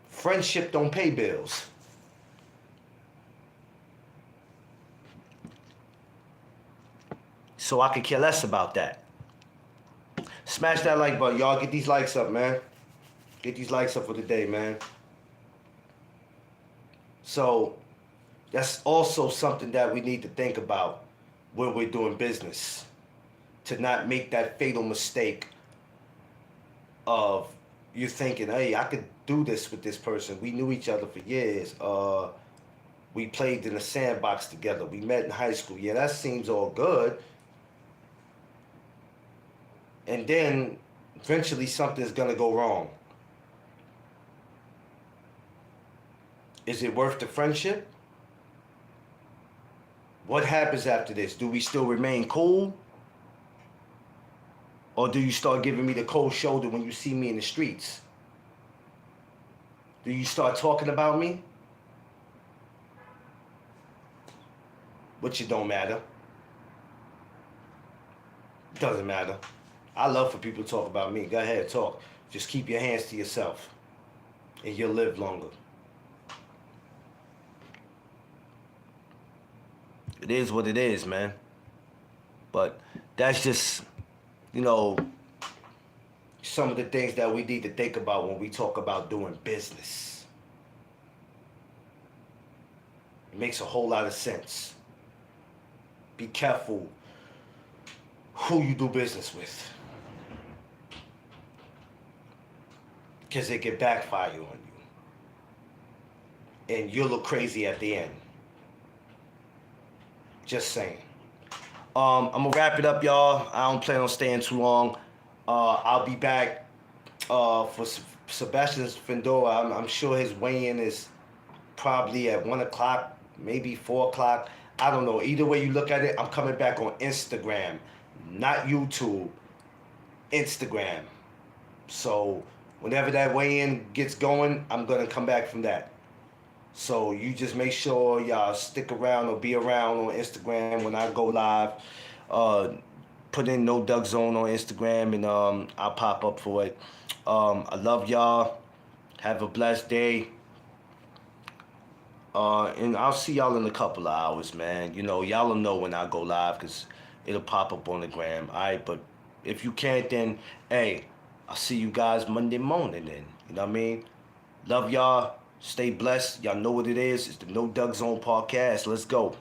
Friendship don't pay bills. So I could care less about that. Smash that like button, y'all. Get these likes up, man. Get these likes up for the day, man. So that's also something that we need to think about when we're doing business. To not make that fatal mistake of you thinking, hey, I could do this with this person. We knew each other for years. We played in a sandbox together. We met in high school. Yeah, that seems all good. And then eventually something's gonna go wrong. Is it worth the friendship? What happens after this? Do we still remain cool? Or do you start giving me the cold shoulder when you see me in the streets? Do you start talking about me? Which it don't matter. Doesn't matter. I love for people to talk about me. Go ahead, talk. Just keep your hands to yourself. And you'll live longer. It is what it is, man. But that's just, you know, some of the things that we need to think about when we talk about doing business. It makes a whole lot of sense. Be careful who you do business with. Because it can backfire on you. And you'll look crazy at the end. Just saying. I'm going to wrap it up, y'all. I don't plan on staying too long. I'll be back for Sebastian Fundora. I'm sure his weigh-in is probably at 1 o'clock, maybe 4 o'clock. I don't know. Either way you look at it, I'm coming back on Instagram. Not YouTube. Instagram. So whenever that weigh-in gets going, I'm going to come back from that. So you just make sure y'all stick around or be around on Instagram when I go live. Put in No Doug Zone on Instagram and I'll pop up for it. I love y'all. Have a blessed day. And I'll see y'all in a couple of hours, man. You know, y'all will know when I go live because it'll pop up on the gram. All right, but if you can't, then, hey, I'll see you guys Monday morning then. You know what I mean? Love y'all. Stay blessed. Y'all know what it is. It's the No Doug Zone podcast. Let's go.